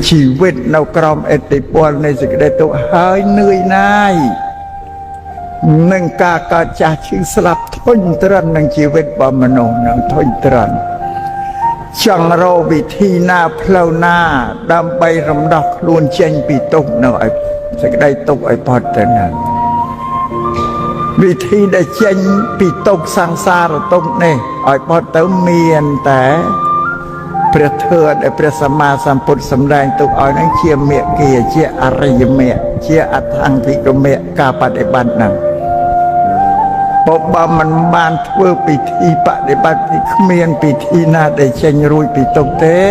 ชีวิตនៅក្រោមឥទ្ធិពលនៃសេចក្តីទុក្ខហើយនឿយណាយនឹងការកើតចាស់ឈឺស្លាប់ធុញទ្រាន់នឹងជីវិតរបស់មនុស្សនឹងធុញទ្រាន់ចង់រកវិធីណាផ្លូវណាដើម្បីរំដោះខ្លួនចេញពីទុក្ខនៅឲ្យសេចក្តីទុក្ខឲ្យផុតទៅនឹងវិធីដែលចេញពីទុក្ខសង្សារទុក្ខនេះឲ្យផុតទៅមានតែព្រះធម៌ដែលព្រះសម្មាសម្ពុទ្ធសម្ដែងទុកឲ្យនឹងជាមេគាជាអរិយមេជាអថង្គិកមេការបដិបត្តិហ្នឹងបើមិនបានធ្វើពិធីបដិបត្តិគ្មានពិធីណាដែលចេញរួចពីទុក្ខទេ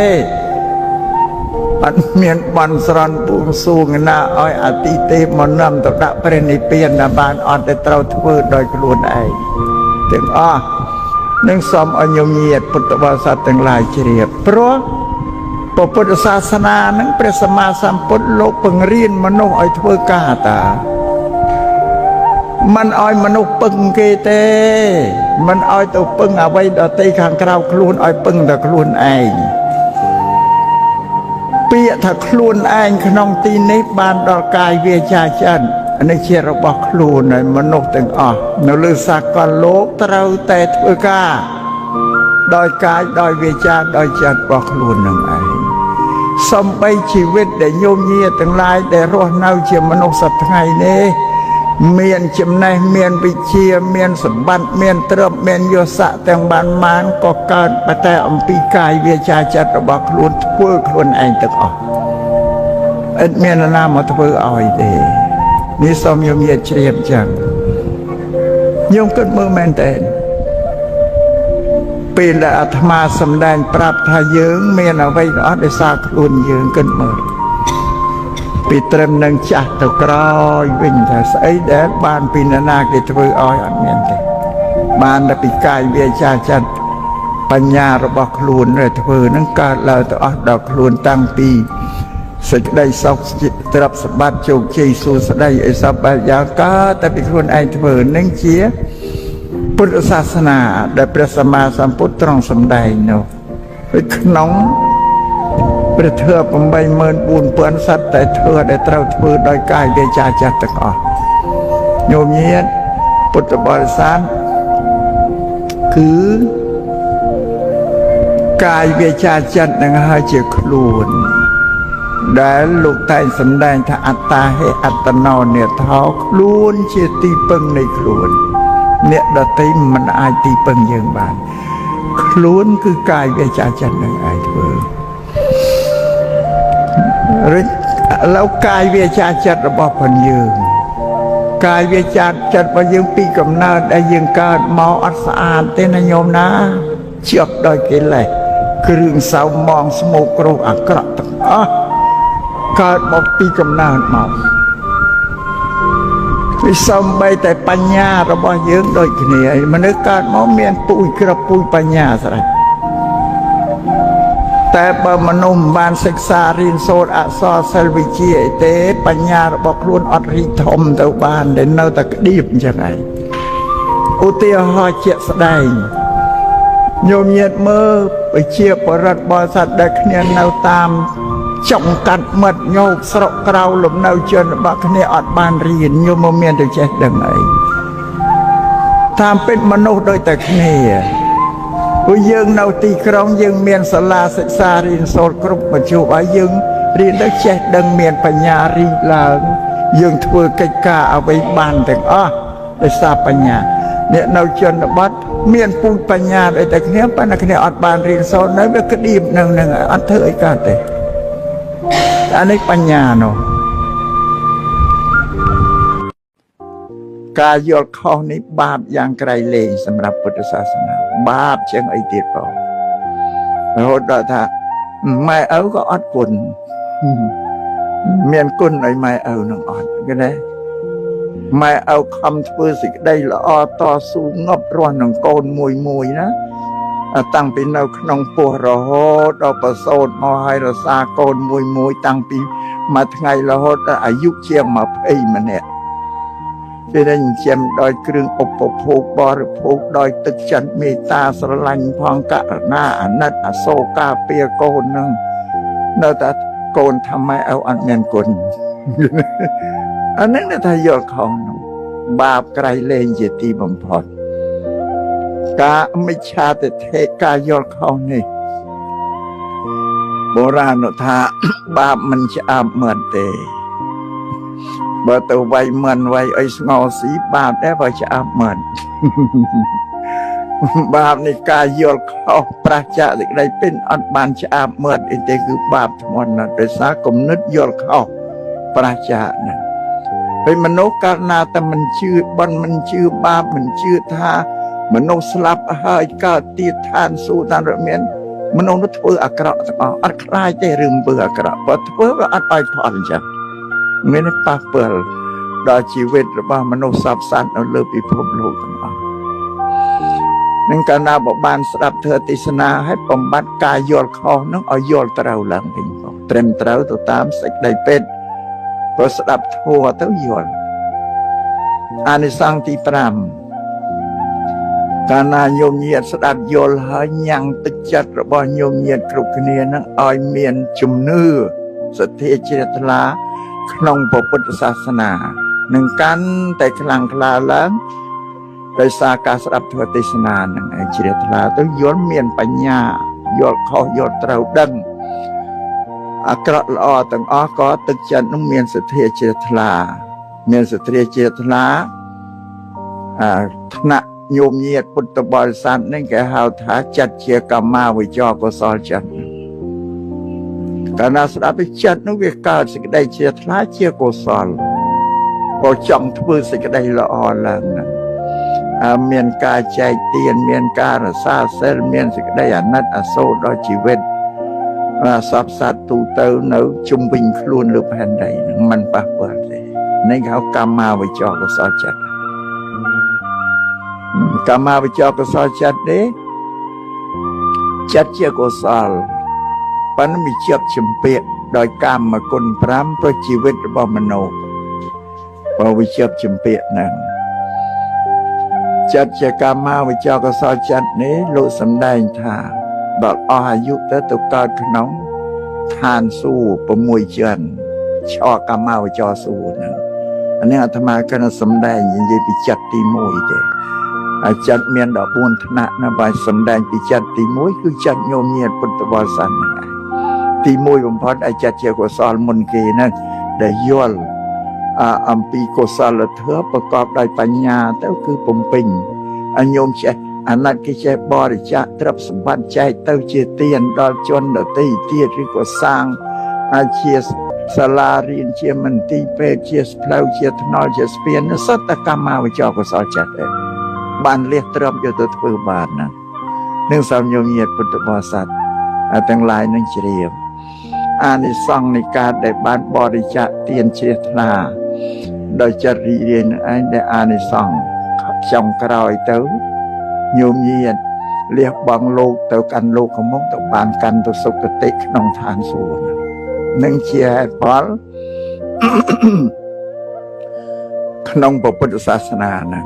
អត់មានបន់ស្រន់បួងសួងណាឲ្យអតិទេពមកនាំទៅដាក់ព្រះនិព្វានណាបានអត់តែត្រូវធ្វើដោយខ្លួនឯងទាំងអស់នឹងសូមឲ្យញោមញាតិពុទ្ធបរិស័ទទាំងឡាយជ្រាបព្រោះពុទ្ធសាសនានឹងព្រះសម្មាសម្ពុទ្ធលោកបង្រៀនមនុស្សឲ្យធ្វើការតាមិនឲ្យមនុស្សពឹងគេទេមិនឲ្យទៅពឹងអ្វីដទៃខាងក្រៅខ្លួនឲ្យពឹងតែខ្លួនឯងពាក្យថាខ្លួនឯងក្នុងទីនេះបានដល់កាយវាចាចិត្តនេះជារបស់ខ្លួនហើយមនុស្សទាំងអស់នៅលើសាកលលោកត្រូវតែធ្វើការដោយកាយដោយវាចាដោយចិត្តរបស់ខ្លួននឹងឯងសំបីជីវិតដែលញោមញាទាំងឡាយដែលរស់នៅជាមនុស្សសប្តាហ៍ថ្ងៃនេះមានចំណេះមានវិជ្ជាមានសម្បត្តិមានទ្រព្យមានយស័ក្តិទាំងបានក៏កើតតែអំពីកាយវាចាចិត្តរបស់ខ្លួនធ្វើខ្លួនឯងទាំងអស់ឥតមាននរណាមកធ្វើឲ្យទេនេះសូមញោមញាជ្រាបចឹងញោមគិតមើលមែនតើពេលដែលអាត្មាសម្ដែងប្រាប់ថាយើងមានអ្វីអត់ដោយសារខ្លួនយើងគិតមើលពីត្រឹមនឹងចាស់ទៅក្រោយវិញថាស្អីដែលបានពីនរណាគេធ្វើឲ្យអត់មានទេបានតែពីកាយវាចាចិត្តបញ្ញារបស់ខ្លួនដែលធ្វើនឹងកើតឡើងទៅអស់ដល់ខ្លួនតាំងពីសេចក្តីសុខទ្រព្យសម្បត្តិជោគជ័យសួស្តីអីសពបែបយ៉ាងកើតតែពីខ្លួនឯងធ្វើនឹងជាពុទ្ធសាសនាដែលព្រះសម្មាសម្ពុទ្ធទ្រង់សម្ដែងនោះក្នុងព្រះធម៌ 84000 សត្វតែធ្វើដែលត្រូវធ្វើដោយកាយវាចាចិត្តទាំងអស់ញោមញាតិពុទ្ធបរិស័ទគឺកាយវាចាចិត្តនឹងហើយជាខ្លួនដែលលោកតែងសម្ដែងថាអត្តាហេអត្តណោនេថោខ្លួនជាទីពឹងនៃខ្លួនអ្នកដទៃមិនអាចទីពឹងយើងបានខ្លួនគឺកាយវាចាចិត្តនឹងឯងធ្វើឬឡូវកាយវាចាចិត្តរបស់ផងយើងកាយវាចាចិត្តរបស់យើងពីកំណើតដែលយើងកើតមកអត់ស្អាតទេណាញោមណាជាប់ដោយកិលេសគ្រឿងសៅមងស្មោករោគអាក្រក់ទាំងអស់កើតមកពីកំណើតមកវាសំបីតែបញ្ញារបស់យើងដូចគ្នាមនុស្សកើតមកមានពូជក្របពូជបញ្ញាស្រេចតែបើមនុស្សបានសិក្សារៀនសូត្រអក្សរសិល្ប៍វិជ្ជាអីទេបញ្ញារបស់ខ្លួនអត់រីកធំទៅបានដែលនៅតែក្តៀបអញ្ចឹងឯងឧទាហរណ៍ជាក់ស្ដែងញោមញាតិមើលវិជាបរិទ្ធបរិស័ទដែលគ្នានៅតាមចុងកាត់មិត្តញោមស្រុកក្រៅលំនៅជនរបស់គ្នាអត់បានរៀនញោមមកមានទៅចេះដឹងអីតាមពិតមនុស្សដូចតែគ្នាព្រោះយើងនៅទីក្រុងយើងមានសាលាសិក្សារៀនសូត្រគ្រប់មជ្ឈមឲ្យយើងរៀនទៅចេះដឹងមានបញ្ញារីកឡើងយើងធ្វើកិច្ចការអ្វីបានទាំងអស់ដោយសារបញ្ញាអ្នកនៅជនបទមានពូជបញ្ញាដូចតែគ្នាប៉ុន្តែគ្នាអត់បានរៀនសូត្រនៅវាក្តៀបនឹងអត់ធ្វើអីកើតទេអានេះបញ្ញានោះការយល់ខុសនេះបាបយ៉ាងក្រៃលែងសម្រាប់ពុទ្ធសាសនាបាបជាងអីទៀតបងរហូតដល់ថាម៉ែឪក៏អត់គុណមានគុណឲ្យម៉ែឪនឹងអត់គេណាម៉ែឪខំធ្វើសេចក្តីល្អតស៊ូងប់រស់នឹងកូនមួយណាតាំងពីនៅក្នុងពោះរហូតដល់ប្រសូតមកឲ្យរសាកូនមួយតាំងពីមួយថ្ងៃរហូតដល់អាយុជាង20ម្នាក់ពេលដែលចិញ្ចឹមដោយគ្រឿងឧបភោគបរិភោគដោយទឹកចិត្តមេត្តាស្រឡាញ់ផងករណាអាណិតអសូរការពារកូននឹងនៅតែ โกนทำไมเอาอันเมียนกุนอันนั้นนะทายอเขาบาปไกลเลงเจตีบำพอดกาไม่ชาแต่เทกายอเขานี่โบราณท่าบาปมันจะอาบเหมือนเตบ่ตัวไวเหมือนไวไอ้สงอสีบาปได้บ่จะอาบเหมือนบาปในกายยอลเขาประจาติใดเป็นอันบานจะอาบเหมือนไอ้เด็กคือบาปทั้งหมดนั้นโดยสากลนึกยอลเขาประจาตินะเป็นมนุษย์การนาแต่มันชื่อบนมันชื่อบาปมันชื่อท่ามนุษย์สลับหายก็ตีทานสู้ทานระเมียนมนุษย์นั้นធ្វើអាក្រក់ទាំងអស់អត់ខ្លាចទេរឿងធ្វើអាក្រក់បើធ្វើក៏អត់ឲ្យផលអញ្ចឹងមានប៉ះពាល់ដល់ជីវិតរបស់មនុស្សសពសត្វនៅលើពិភពលោកទាំងអស់នឹងកាលណាបើបានស្ដាប់ធ្វើទេសនាឲ្យបំបត្តិការយល់ខុសនឹងឲ្យយល់ត្រូវឡើងវិញផងត្រឹមត្រូវទៅតាមសេចក្តីពិតព្រោះស្ដាប់ធម៌ទៅយល់អានិសង្សទី5កាលណាញោមញាតិស្ដាប់យល់ហើយញ៉ាំងទឹកចិត្តរបស់ញោមញាតិគ្រប់គ្នានឹងឲ្យមានជំនឿសទ្ធាជ្រះថ្លាក្នុងពុទ្ធសាសនានឹងកាន់តែខ្លាំងក្លាឡើងដោយសារការស្ដាប់ធម៌ទេសនានឹងជ្រះថ្លាទៅយល់មានបញ្ញាយល់ខុសយល់ត្រូវដឹងអាក្រក់ល្អទាំងអស់ក៏ទឹកចិត្តនឹងមានសទ្ធាជ្រះថ្លាមានសទ្ធាជ្រះថ្លាថ្នាក់ញោមញាតិពុទ្ធបរិស័ទនេះគេហៅថាចិត្តជាកម្មាវិជ្ជាកុសលចិត្តកាលណាស្ដាប់ពីចិត្តនោះវាកើតសេចក្តីជ្រះថ្លាជាកុសលក៏ចង់ធ្វើសេចក្តីល្អឡើងណាមានការចែកទានមានការរក្សាសិលមានសេចក្តីអាណិតអាសូរដល់ជីវិតសពសត្វទូទៅនៅជុំវិញខ្លួនលើផែនដីនឹងមិនប៉ះពាល់ទេនេះគេហៅកម្មាវិជ្ជាកុសលចិត្តកម្មាវិជ្ជាកុសលចិត្តនេះចិត្តជាកុសលប៉ុន្តែវាជាប់ជំពាក់ដោយកម្មគុណ5ព្រោះជីវិតរបស់មនុស្សបើវាជាប់ជំពាក់ហ្នឹងចិត្តជាកម្មាវិជ្ជាកុសលចិត្តនេះលោកសម្ដែងថាដល់អស់អាយុទៅកើតក្នុងឋានសួគ៌6ជាន់ឆ្អកកម្មាវិជ្ជាសួគ៌ហ្នឹងអានេះអាត្មាគណៈសម្ដែងនិយាយពីចិត្តទី1ទេចិត្តមាន14ថ្នាក់ណាបើសម្ដែងពីចិត្តទី1គឺចិត្តញោមញាតិពុទ្ធបរិស័ទហ្នឹងទី1បំផុតឲ្យចិត្តជាកុសលមុនគេហ្នឹងដែលយល់អំពីកុសលធម៌ប្រកបដោយបញ្ញាទៅគឺពំពេញឲ្យញោមចេះអាណិតគេចេះបរិច្ចាគទ្រព្យសម្បត្តិចែកទៅជាទានដល់ជនដទៃទៀតឬក៏សាងជាសាលារៀនជាមន្ទីរពេទ្យជាផ្លូវជាថ្នល់ជាស្ពានសត្វតកម្មាវិជ្ជាកុសលចិត្តទេបានលះទ្រព្យយកទៅធ្វើបានណានឹងសំញោមញាតិពុទ្ធបរិស័ទទាំងឡាយនឹងជ្រាបអានិសង្សនៃការដែលបានបរិច្ចាគទានជ្រះថ្លាដោយចិត្តរីករាយនឹងឯងដែលអានិសង្សចុងក្រោយទៅញោមញាតិលះបង់លោកទៅកាន់លោកកមុខទៅបានកាន់ទៅសុគតិក្នុងឋានសួគ៌នឹងជាហេតុផលក្នុងពុទ្ធសាសនាហ្នឹង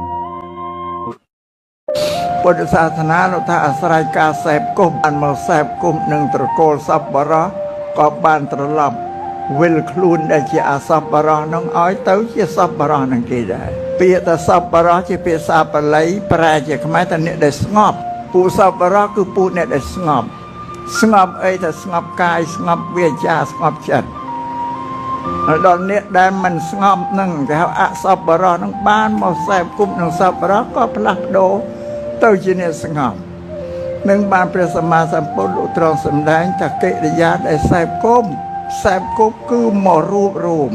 ពុទ្ធសាសនានោះថាអាស្រ័យការសែបគុំបានមកសែបគុំនឹងត្រកូលសប្បុរសក៏បានត្រឡប់វិលខ្លួនដែលជាអសប្បុរសនឹងឲ្យទៅជាសប្បុរសនឹងគេដែរពាក្យថាសប្បុរសជាភាសាបាលីប្រែជាខ្មែរថាអ្នកដែលស្ងប់ពួកសប្បុរសគឺពួកអ្នកដែលស្ងប់អីថាស្ងប់កាយស្ងប់វាចាស្ងប់ចិត្តដល់អ្នកដែលមិនស្ងប់នឹងគេហៅអសប្បុរសនឹងបានមកសែបគុំនឹងសប្បុរសក៏ផ្លាស់ប្ដូរទៅជាអ្នកស្ងប់នឹងបានព្រះសម្មាសម្ពុទ្ធទ្រង់សម្ដែងថាកិរិយាដែលសែបគុំគឺមករួបរวม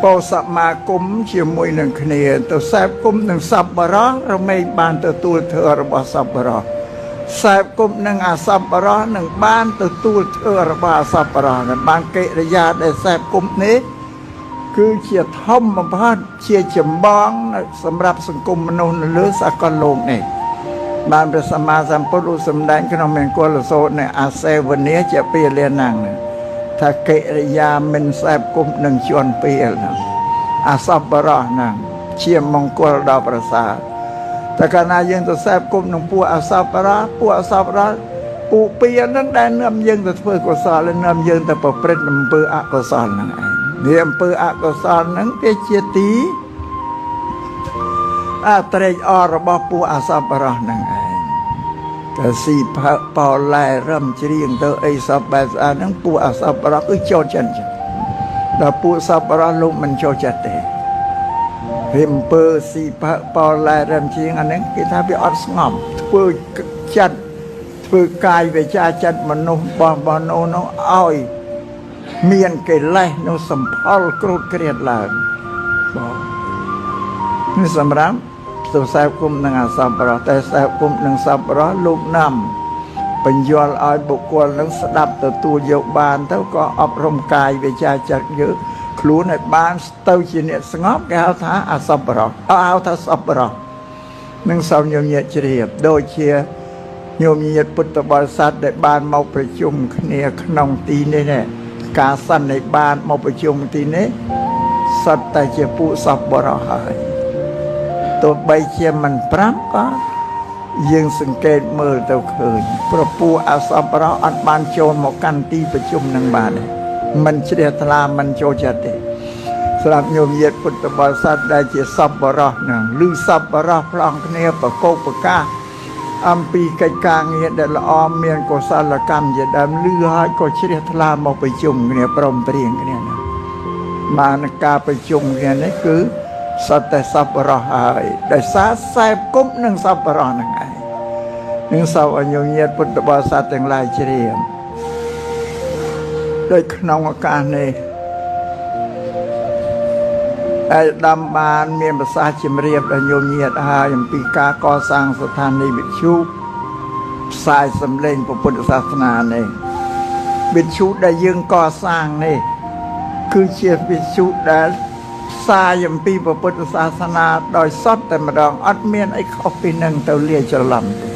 ពោសមាគមជាមួយនឹងគ្នាទៅសែបគុំនឹងសប្បុរសរមែងបានទទួលធម៌របស់សប្បុរសសែបគុំនឹងអសប្បុរសនឹងបានទទួលធម៌របស់អសប្បុរសនឹងបានកិរិយាដែលសែបគុំនេះគឺជាធម្មបំផុតជាចម្បងសម្រាប់សង្គមមនុស្សនៅលើសកលលោកនេះបានព្រះសម្មាសម្ពុទ្ធសម្ដែងក្នុងមង្គលសូត្រនៃអាសេវនាជាពាលិណាំងថាកិរិយាមិនសែបគុំនឹងជន់ពាលហ្នឹងអសប្បុរសហ្នឹងជាមង្គលដល់ប្រសើរតែកាលណាយើងទៅសែបគុំនឹងពួកអសប្បុរស ឧពានឹងដែលនាំយើងទៅធ្វើកុសលហើយនាំយើងទៅប្រព្រឹត្តអំពើអកុសលហ្នឹងឯងនេះអំពើអកុសលហ្នឹងវាជាទីត្រេកអររបស់ពួកអសប្បុរសហ្នឹងឯងតែស៊ីផើបោឡែរំច្រៀងទៅអីសពបែបស្អាតហ្នឹងពួកអសប្បុរសគឺចូលចិត្តចឹងដល់ពួកសប្បុរសលោកមិនចូលចិត្តទេវាអំពើស៊ីផើបោឡែរំច្រៀងអាហ្នឹងគេថាវាអត់ស្ងប់ធ្វើចិត្តធ្វើកាយវាចាចិត្តមនុស្សរបស់មនុស្សនោះឲ្យមានកិលេសនោះសម្ផលគ្រូតក្រៀតឡើងបងនេះសម្រាប់ទៅខ្សែគុំនឹងអសប្បុរសតែខ្សែគុំនឹងសប្បុរសលោកណាំបញ្យល់ឲ្យបុគ្គលនឹងស្ដាប់ទទួលយកបានទៅក៏អប់រំកាយវាចាចិត្តយើងខ្លួនឲ្យបានទៅជាអ្នកស្ងប់គេហៅថាអសប្បុរសហៅថាសប្បុរសនឹងសូមញោមញាតិជ្រាបដូចជាញោមញាតិពុទ្ធបរិស័ទដែលបានមកប្រជុំគ្នាក្នុងទីនេះណាការសន្និបាតមកប្រជុំទីនេះសុទ្ធតែជាពួកសប្បុរសហើយទោះបីជាមិនប្រាប់ក៏យើងសង្កេតមើលទៅឃើញព្រោះពួកអសប្បុរសអត់បានចូលមកកាន់ទីប្រជុំនឹងបានទេមិនជ្រះថ្លាមិនចូលចិត្តទេសម្រាប់ញោមញាតិពុទ្ធបរិស័ទដែលជាសប្បុរសនឹងឬសប្បុរសផ្លង់គ្នាប្រកោកប្រកាសអំពីកិច្ចការងារដែលល្អមានកុសលកម្មជាដើមលឺហើយក៏ជ្រះថ្លាមកប្រជុំគ្នាព្រមព្រៀងគ្នាណាបានការប្រជុំគ្នានេះគឺសត្វតែសប្បុរសហើយដោយសារខ្សែគប់នឹងសប្បុរសហ្នឹងឯងនឹងសូមឲ្យញោមញាតិពុទ្ធបរិស័ទទាំងឡាយជ្រាបដោយក្នុងឱកាសនេះឯកឧត្តមបានមានប្រសាសន៍ជំរាបដល់ញោមញាតិហើយអំពីការកសាងស្ថានីយ៍វិទ្យុផ្សាយសម្លេងពុទ្ធសាសនានេះវិទ្យុដែលយើងកសាងនេះគឺជាវិទ្យុដែលផ្សាយអំពីពុទ្ធសាសនាដោយសតតែម្ដងអត់មានអីខុសពីនឹងទៅលាយច្រឡំទេ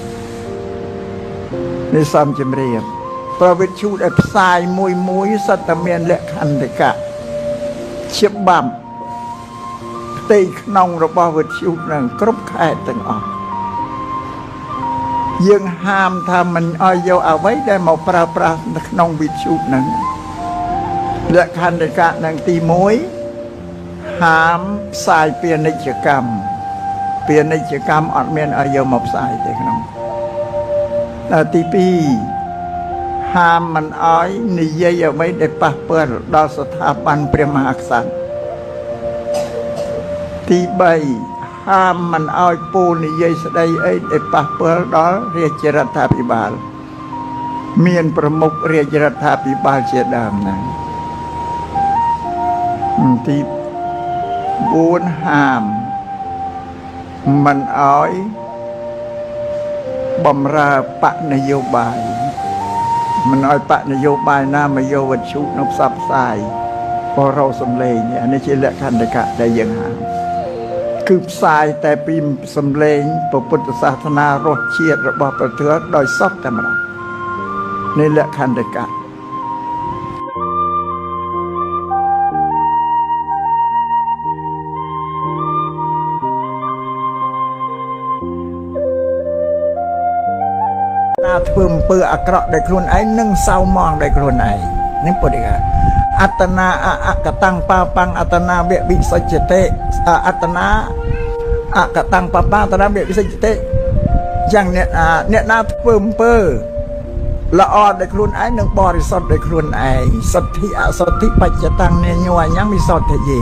នេះសូមជំរាបប្រវិទ្យុដែលផ្សាយមួយសតតែមានលក្ខន្តិកៈច្បាប់ផ្ទៃក្នុងរបស់វិទ្យុនឹងគ្រប់ខេត្តទាំងអស់យើងហាមថាមិនឲ្យយកអ្វីដែលមកប្រើប្រាស់នៅក្នុងវិទ្យុនឹងលក្ខន្តិកៈនឹងទី1ហាមផ្សាយពាណិជ្ជកម្មអត់មានឲ្យយកមកផ្សាយទេក្នុងដល់ទី2ហាមមិនឲ្យនិយាយអ្វីដែលប៉ះពាល់ដល់ស្ថាប័នព្រះមហាក្សត្រទី3ហាមមិនឲ្យពោលនិយាយស្ដីអីដែលប៉ះពាល់ដល់រាជរដ្ឋាភិបាលមានប្រមុខរាជរដ្ឋាភិបាលជាដើមហ្នឹងទី4ហាមមិនឲ្យបំរើបកនយោបាយមិនឲ្យបកនយោបាយណាមកយកវិទ្យុនៅផ្សព្វផ្សាយបរោសំឡេងអានេះជាលក្ខន្តិកៈដែលយើងហាមគឺផ្សាយតែពីសំឡេងពុទ្ធសាសនារសជាតិរបស់ប្រទេសដោយសពតែម្ដងនេះលក្ខន្តិកៈធ្វើអំពើអាក្រក់ដោយខ្លួនឯងនិងសៅមងដោយខ្លួនឯងនេះពុទ្ធិកាអត្តនាអកតੰបាបាំងអត្តនាវិសច្ចតិអត្តនាអកតੰបាបាំងអត្តនាវិសច្ចតិយ៉ាងអ្នកណាធ្វើអំពើល្អដោយខ្លួនឯងនិងបរិសុទ្ធដោយខ្លួនឯងសទ្ធិអសទ្ធិបច្ចតាំងញញអញ្ញវិសទ្ធិយេ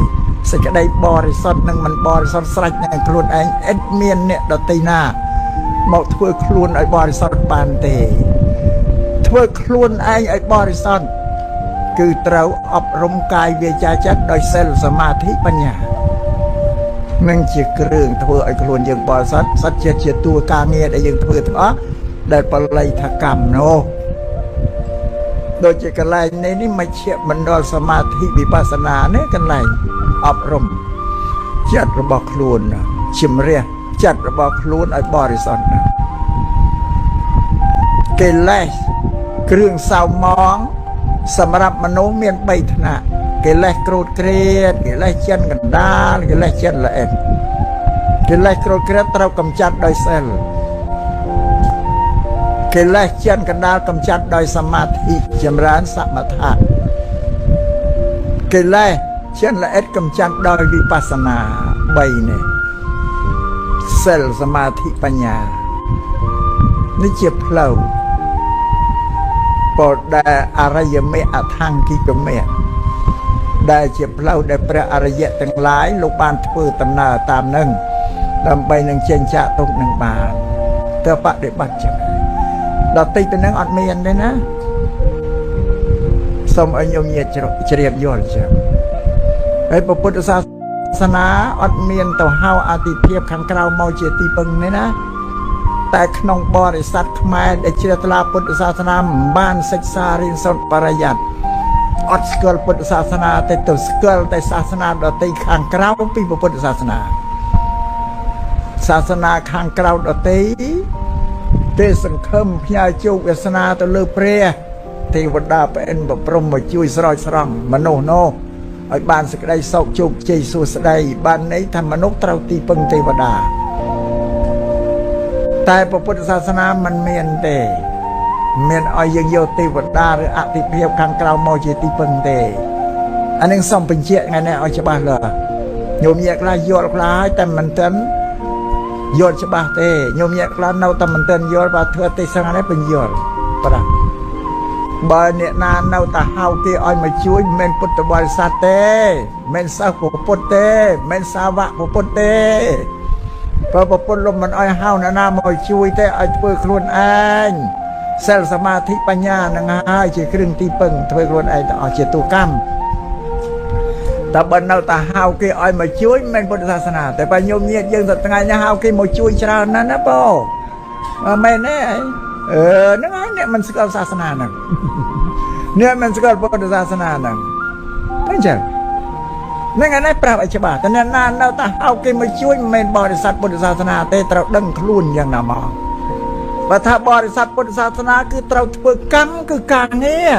សេចក្តីបរិសុទ្ធនិងមិនបរិសុទ្ធស្រេចនៅខ្លួនឯងឥតមានអ្នកដទៃណាមកធ្វើខ្លួនឲ្យបរិសុទ្ធបានទេធ្វើខ្លួនឯងឲ្យបរិសុទ្ធគឺត្រូវអប់រំកាយវាចាចិត្តដោយសិលសមាធិបញ្ញានឹងជាគ្រឿងធ្វើឲ្យខ្លួនយើងបរិសុទ្ធសត្វចិត្តជាតួការងារដែលយើងធ្វើទាំងអស់ដែលបល័យថាកម្មនោះដូចជាកន្លែងនេះមជ្ឈមណ្ឌលសមាធិវិបស្សនានេះកន្លែងអប់រំចិត្តរបស់ខ្លួនជំរះចិត្តរបស់ខ្លួនឲ្យបរិសុទ្ធកិលេសគ្រឿងសៅមងសម្រាប់មនុស្សមាន3ថ្នាក់កិលេសក្រោធក្រេតកិលេសចិនកណ្ដាលកិលេសចិនល្អិតកិលេសក្រោធក្រេតត្រូវកម្ចាត់ដោយសិល កិលេសចិនកណ្ដាលកំចាត់ដោយសមាធិចម្រើនសមថៈកិលេសចិនល្អិតកំចាត់ដោយវិបស្សនា3នេះសិលសមាធិបញ្ញានេះជាផ្លូវពោលដែលអរិយមេអថង្គិកមេដែលជាផ្លូវដែលព្រះអរិយទាំងឡាយលោកបានធ្វើដំណើរតាមនឹងដើម្បីនឹងចេញចាកទុកនឹងបានទៅបដិបត្តិចឹងដល់តិចទៅនឹងអត់មានទេណាសូមឲ្យញោមញាតិជ្រាបយល់ចឹងហើយពុទ្ធសាសនាអត់មានទៅហៅអតិភិបខាងក្រៅមកជាទីពឹងទេណាតែក្នុងបរិស័ទខ្មែរដែលជ្រះថ្លាពុទ្ធសាសនាមិនបានសិក្សារៀនសូត្របរិយ័តអត់ស្គាល់ពុទ្ធសាសនាតែទៅស្គាល់តែសាសនាដទៃខាងក្រៅពីពុទ្ធសាសនាសាសនាខាងក្រៅដទៃទេសង្ឃឹមផ្ញើជោគវាសនាទៅលើព្រះទេវតាព្រះឥន្ទព្រំមកជួយស្រោចស្រង់មនុស្សនោះឲ្យបានសេចក្តីសុខជោគជ័យសួស្តីបានន័យថាមនុស្សត្រូវទីពឹងទេវតាតែពុទ្ធសាសនាមិនមានទេមានឲ្យយើងយកទេវតាឬអតិភិបខាងក្រៅមកជាទីពឹងទេអានឹងសូមបញ្ជាក់ថ្ងៃនេះឲ្យច្បាស់លាស់ញោមញាតិខ្លះយល់ខ្លះហើយតែមិនទាន់យល់ច្បាស់ទេញោមញាតិខ្លះនៅតែមិនទាន់យល់បើធ្វើទេសនានេះបញ្យល់ប្រាបើអ្នកណានៅតែហៅគេឲ្យមកជួយមិនមែនពុទ្ធបរិស័ទទេមិនសិស្សពុទ្ធទេមិនសាវកពុទ្ធទេបើពុទ្ធលោកមិនឲ្យហៅអ្នកណាមកជួយទេឲ្យធ្វើខ្លួនឯងសិលសមាធិបញ្ញានឹងហើយជាគ្រឿងទីពឹងធ្វើខ្លួនឯងទៅអស់ជាទូកម្មតែបើនៅតែហៅគេឲ្យមកជួយមិនមែនពុទ្ធសាសនាតែបើញោមញាតិយើងទៅថ្ងៃនេះហៅគេមកជួយច្រើនណាស់ណាបងមែនទេហ្នឹងហើយអ្នកមិនស្គាល់សាសនាហ្នឹងអ្នកមិនស្គាល់ពុទ្ធសាសនាហ្នឹងអញ្ចឹងហ្នឹងឯងប្រាប់ឲ្យច្បាស់តែអ្នកណានៅតែហៅគេមកជួយមិនមែនបរិស័ទពុទ្ធសាសនាទេត្រូវដឹងខ្លួនយ៉ាងណាមកបើថាបរិស័ទពុទ្ធសាសនាគឺត្រូវធ្វើកម្មគឺការងារ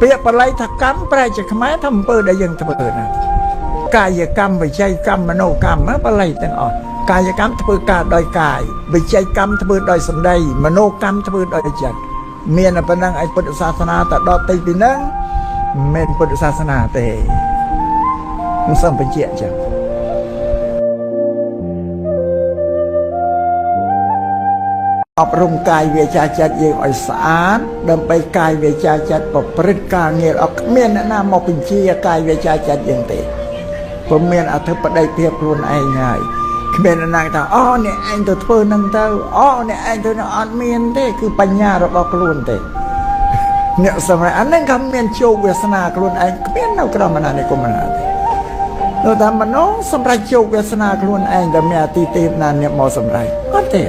ពាក្យបល័យថាកម្មប្រែជាខ្មែរថាអំពើដែលយើងធ្វើណាកាយកម្មវិច័យកម្មមនោកម្មបល័យទាំងអស់កាយកម្មធ្វើការដោយកាយវិច័យកម្មធ្វើដោយសម្ដីមនោកម្មធ្វើដោយចិត្តមានតែប៉ុណ្្នឹងឯពុទ្ធសាសនាតែដល់ទីពីហ្នឹងមិនមែនពុទ្ធសាសនាទេខ្ញុំសូមបញ្ជាក់ចឹងអប់រំកាយវាចាចិត្តយើងឲ្យស្អាតដើម្បីកាយវាចាចិត្តប្រព្រឹត្តការងារអត់គ្មានអ្នកណាមកបញ្ជាកាយវាចាចិត្តយើងទេព្រមមានអធិបតីភាពខ្លួនឯងហើយគ្មានអ្នកណាថាអូអ្នកឯងទៅធ្វើនឹងទៅអូអ្នកឯងទៅអត់មានទេគឺបញ្ញារបស់ខ្លួនទេអ្នកសម្រាប់អានឹងក៏មានជោគវាសនាខ្លួនឯងគ្មាននៅក្រោមអាណានិគមណាទេនោះថាមនុស្សសម្រាប់ជោគវាសនាខ្លួនឯងតែមានអតិទេពណាអ្នកមកសម្រាប់អត់ទេ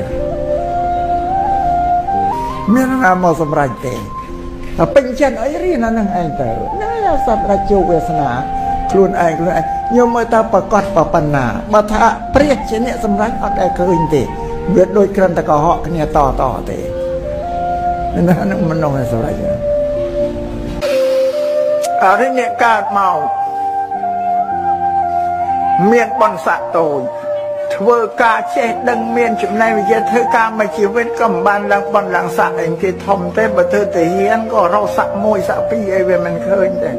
មានណាមកសម្រាប់ទេតែពេញចិត្តអីរៀនអានឹងឯងទៅណាសម្រាប់ជោគវាសនាខ្លួនឯងខ្ញុំមើលទៅប្រកាសប៉ុណ្ណាបើថាព្រះជាអ្នកសម្រេចអត់ដែលឃើញទេវាដូចគ្រាន់តែកុហកគ្នាតទេណានឹងមនុស្សសម្រេចអរិញកើតមកមានបនស័កតូចធ្វើការចេះដឹងមានចំណេះវិជ្ជាធ្វើការមួយជីវិតក៏មិនបានឡើងបនឡើងស័កអីគេធំទេបើធ្វើទៅហ៊ានក៏រកស័កមួយស័កពីរអីវាមិនឃើញទេ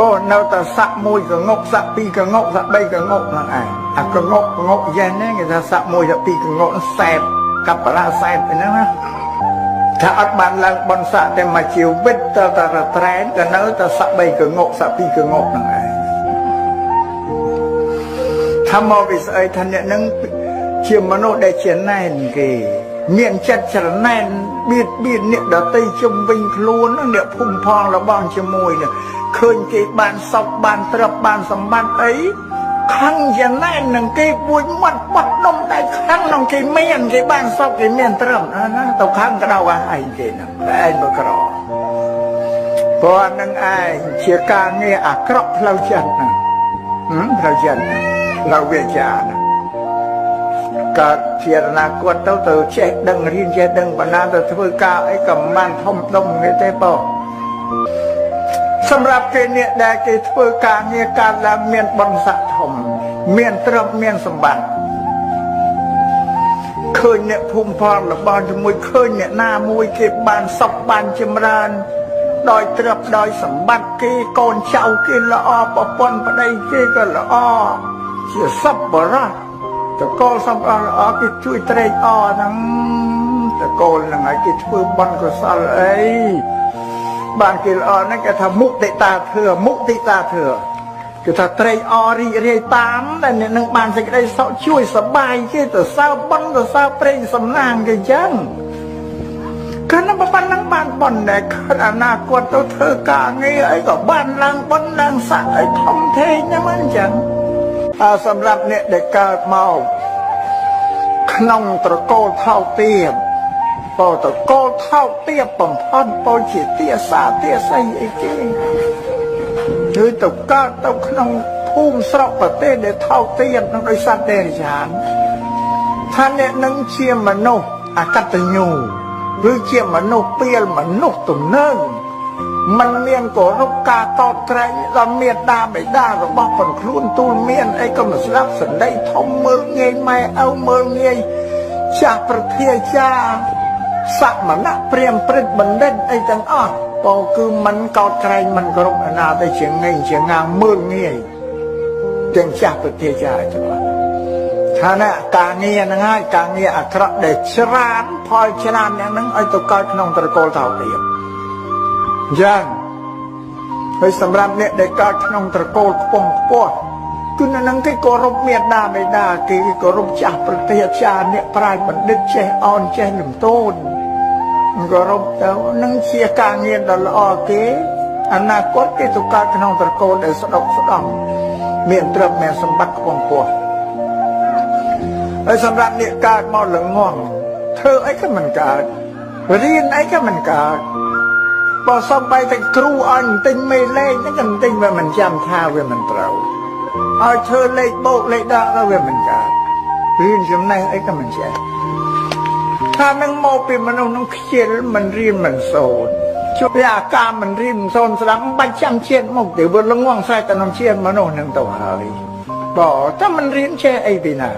បើនៅតែស័កមួយកងុកស័កពីរកងុកស័កបីកងុកហ្នឹងឯងអាកងុកយ៉ែនហ្នឹងគេថាស័កមួយស័កពីរកងុកសែបកັບប្រាសែបហ្នឹងណាថាអត់បានឡើងបនស័កតែមួយជីវិតទៅតែរត្រែនក៏នៅតែស័កបីកងុកស័កពីរកងុកហ្នឹងឯងថាមកវិស្អីថាអ្នកហ្នឹងជាមនុស្សដែលជាណែនគេមានចិត្តច្រណែនបៀតបៀនអ្នកដទៃជុំវិញខ្លួនអ្នកភូមិផងរបស់ជាមួយនេះឃើញគេបានសុខបានទ្រព្យបានសម្បត្តិអីខឹងយ៉ាងណែននឹងគេពួយមាត់បាត់ដុំតែខឹងនឹងគេមានគេបានសុខគេមានទ្រព្យណាទៅខឹងក៏ដល់ឯងគេហ្នឹងតែឯងមកក្រព្រោះនឹងឯងជាការងារអាក្រក់ផ្លូវចិត្តណាផ្លូវចិត្តផ្លូវវាចាណាកើតជាអនាគតទៅចេះដឹងរៀនចេះដឹងបណ្ណាទៅធ្វើការអីក៏មិនបានធំដុំគេទេបងសម្រាប់គេអ្នកដែលគេធ្វើការងារកើតឡើងមានបុណ្យស័ក្តិធំមានទ្រព្យមានសម្បត្តិឃ ยเนี่ยภูมิพรละบานจะมวยเคยเนี่ยหน้ามวยเก็บบานศพบานจำรานดอยเตรียบดอยสมบัติเกโกนเจ้าเกละอปปนปะได้เกก็ละอเสียซับบระแต่โกนซับละอกิช่วยเตรอนังแต่โกนยังไงกิช่วยบันก็สลายบานกิละอนั่นก็ทำมุติตาเถื่อมุติตาเถื่อคือถ้าเตรอรีเรียตามแต่เนี่ยนึงบานจะได้ช่วยสบายเกแต่เศร้าบันแต่เศร้าเปร่งสำนางกันยังขณะบ้านนั่งบ้านบอนแดกขณะนาคตเธอกาเงี้ยไอ้ก็บ้านนางบอนนางสักไอ้ทอมเทนมันจังสำหรับเนี่ยเด็กเกิดเมาขนมตะโกเท่าเตี้ยพอตะโกเท่าเตี้ยปมพันพอจีเตี้ยสาเตี้ยใส่ไอ้เจ้คือตะก้าตะขนมภูมิสระประเทศเด็กเท่าเตี้ยนั่งโดยสัตว์เดรัจฉานท่านเนี่ยนั่งเชียร์มโนอากัตญูหรือเชี่ยมนุษย์เปลี่ยนมนุษย์ตุ่มเนิ่งมันเมียนก่อรบกาตอดไกรเราเมียนดาไม่ได้เราบอกผลคลุ้นตูนเมียนไอ้ก็มาสลับสันได้ทมเมืองเงยไม่เอาเมืองเงยจากประเทศชาสักมันนะเปรียมปริดบันเด่นไอ้จังอ้อพอคือมันกอดไกรมันกรบนาได้เฉียงเงยเฉียงงางเมืองเงยจังจากประเทศชาจังท่านะกางเงียนะง่ายกางเงียอัครเดชรานพอชรานอย่างนั้นไอ้ตัวก้อยขนมตะโกนเท่าเดียวยังไปสำหรับเนี่ยได้ก้อยขนมตะโกนปงปวดคือนั่งที่กรบเมียดาไม่ได้คือกรบจากประเทศชาเนี่ยปลายบัณฑิตเชออนเชหนุ่มต้นกรบแต่นั่งเชียกางเงียดละอเกอนาคตที่ตัวก้อยขนมตะโกนได้สะดอกเมียนเติมเมียนสมบัติปงปวดไอ้สำหรับเนี่ยการมอหลงง่วงเธอไอ้ก็มันการเรียนไอ้ก็มันการพอสอบไปแต่ครูอันติงไม่เล่นนั่นกันติงว่ามันจำท่าว่ามันเปล่าเอาเธอเล่โบกเล่ด่าก็ว่ามันการเรียนจำในไอ้ก็มันแช่ถ้านั่งโมเป็นมนุษย์นั่งเขียนมันเรียนมันโซนชุดยาการมันเรียนโซนสลังบัญจำเชียนมกเดี๋ยวบนลงง่วงใส่แต่น้ำเชียนมนุษย์นั่งตัวหายบอกถ้ามันเรียนแช่ไอ้ปีนา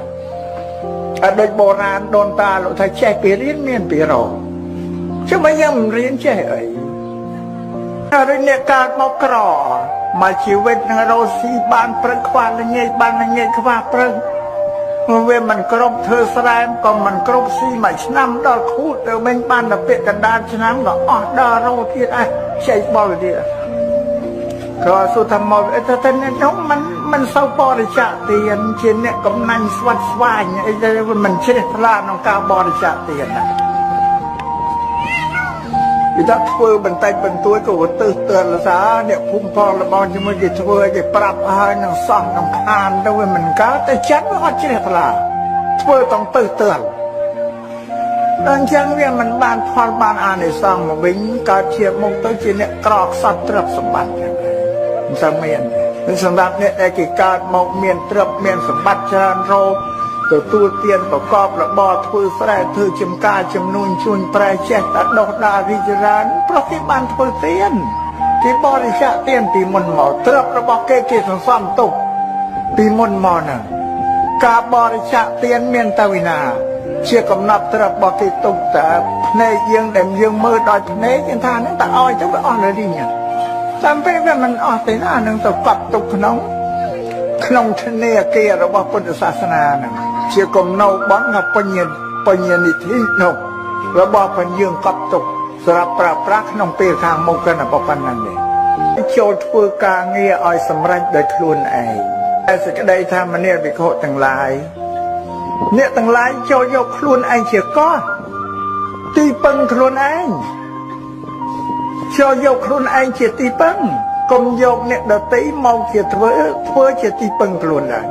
โดยโบราณโดนตาเราถ้าแช่ปีเรียนเมียนปีรอช่ไหมยังเรียนแช่ไอ้เรียนเนี่ยการมกรอมาชีวิตเราสีบานเปรควานเงยบานเงยขวาเปรเว้มันกรบเธอสลายก็มันกรบสีใหม่ชน้ำดอกคูดเดี๋ยวมันบานแบบเป็ดกันดานชน้ำก็อ๋อดาเราที่ไอ้ใช่บอลเดียก็สุดท้ายมอแต่แต่เนี่ยน้องมันเศร้าปอริจาเตียนเช่นเนี่ยกำนันสวัสดิ์สวายไอ้เรื่องมันเชื่อพลาดน้องกาบริจาเตียนนะอีทักเฟื่อบรรทัยบรรทุยก็ว่าตื่นเตือนละซะเนี่ยพุ่มพอละบอลจะมาจิตเฟื่อจะปรับให้น้องซ่องน้องคานด้วยมันก็แต่ฉันว่าเชื่อพลาดเฟื่อต้องตื่นเตือนตอนช่างเรียนมันบานพอลบานอ่านในซ่องมาวิ่งการเชียร์มุกตัวจีเนี่ยกรอกสัตว์ตรับสมบัติสมัยนั้นสำหรับเนี่ยไอ้กิการมองเมียนเตรียมเมียนสมบัติชานโรตัวตู้เตียนประกอบระบอดทุยแสดถือจำกาจำนูนชุนแปรเช็ดตัดดอกดาวิจารณ์เพราะที่บ้านทุยเตียนที่บริจาคเตียนปีมนหมอเตรียมระบอเกจิสซ้ำตุกปีมนหมอน่ะกาบริจาคเตียนเมียนตาวินาเชื่อกำนับเตรียมบอกที่ตุกแต่ในยังเด่มยังมือดอยในยังทานนั่งแต่อ้อยจะไปอ้อยเลยดิเนี่ยจำเป็นว่ามันออกแต่หน้าหนึ่งตัวกับตุกขนมทะเลเกยระบอบพุทธศาสนาหนึ่งเชื่อกลมเนาบ้องกับปัญญานิธินกระบอบปัญญ์กับตุกสระปราบรักขนมเปย์ทางมงคลปปันนั่นเองโจทย์เพื่อการเงียอ้อยสำรัจโดยคลุนไอแต่สกได้ทำมันเนี่ยไปโคตรต่างหลายเนี่ยต่างหลายโจยกคลุนไอเชื่อก็ตีปังคลุนไอcho dọc luôn anh chỉ tí băng còn dọc nè đợt tí mong chỉ thưa chỉ tí băng luôn lại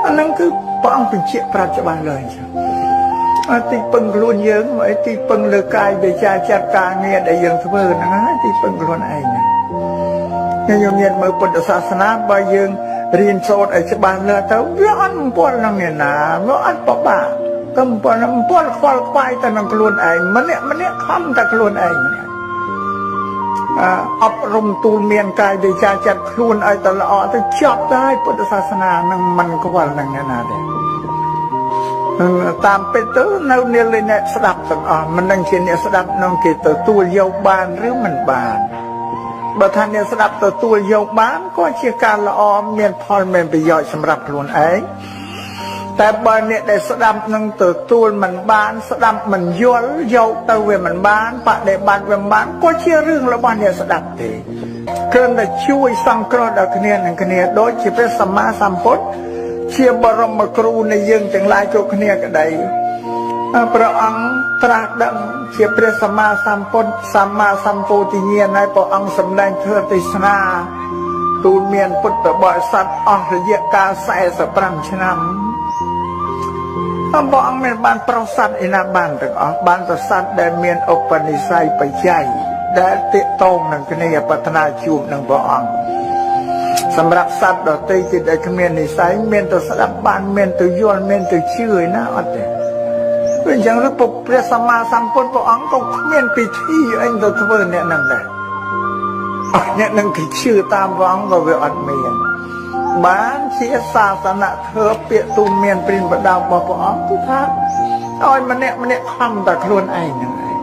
anh đang cứ băng từng chiếc ra cho ba lời tí băng luôn nhớ mà tí băng lừa cài để cha cha ca nghe để dừng thưa nó tí băng luôn anh nhưng nhiều nhận mới bậtศาสนาbao giờ riêng sốt ở cho ba lời tao nó ăn bún năng này nà nó ăn bỏ bả cầm bún khoai khoai ta năng luôn anh mà nè không ta luôn anhอบรมตูเมียนกายได้จาจัดครูนไอตลอดจะจับได้พุทธศาสนานั่งมันก็วันนั่งนาเด็ก តាមពិតទៅនៅនាលអ្នកស្ដាប់ទាំងអស់មិនដឹងជាអ្នកស្ដាប់នឹងគេទទួលយកបានឬមិនបានបើថាអ្នកស្ដាប់ទទួលយកបានក៏ជាការល្អមានផលមានប្រយោជន៍សម្រាប់ខ្លួនឯងតែបើអ្នកដែលស្ដាប់នឹងទទួលមិនបានស្ដាប់មិនយល់យកទៅវាមិនបានបដិបត្តិវាមិនបានក៏ជារឿងរបស់អ្នកស្ដាប់ទេគ្រាន់តែជួយសង្គ្រោះដល់គ្នានឹងគ្នាដូចជាព្រះសម្មាសម្ពុទ្ធជាបរមគ្រូនៃយើងទាំងឡាយគ្រប់គ្នាក្តីព្រះអង្គត្រាស់ដឹងជាព្រះសម្មាសម្ពុទ្ធសម្មាសម្ពោធិញ្ញាណហើយព្រះអង្គសម្ដែងធ្វើទេសនាទូលមានពុទ្ធបរិស័ទអស់រយៈកាល45ឆ្នាំព្រះអង្គមានបានប្រស័តឯណាបានទាំងអស់បានប្រស័តដែលមានឧបនិស្ស័យបច្ច័យដែលទាក់ទងនឹងគ្នាប្រាថ្នាជួបនឹងព្រះអង្គសម្រាប់សត្វដទៃទៀតដែលគ្មាននិស្ស័យមានទៅស្ដាប់បានមានទៅយល់មានទៅជឿឯណាអត់ទេព្រោះអញ្ចឹងព្រះសម្មាសម្ពុទ្ធព្រះអង្គក៏គ្មានពិធីអីទៅធ្វើអ្នកនឹងដែរអ្នកនឹងគេជឿតាមព្រះអង្គក៏វាអត់មានបានជាសាសនាធ្វើពាក្យទូលមានព្រានបដៅរបស់ព្រះអង្គគឺថាឲ្យម្នាក់ខំតែខ្លួនឯងហ្នឹងឯង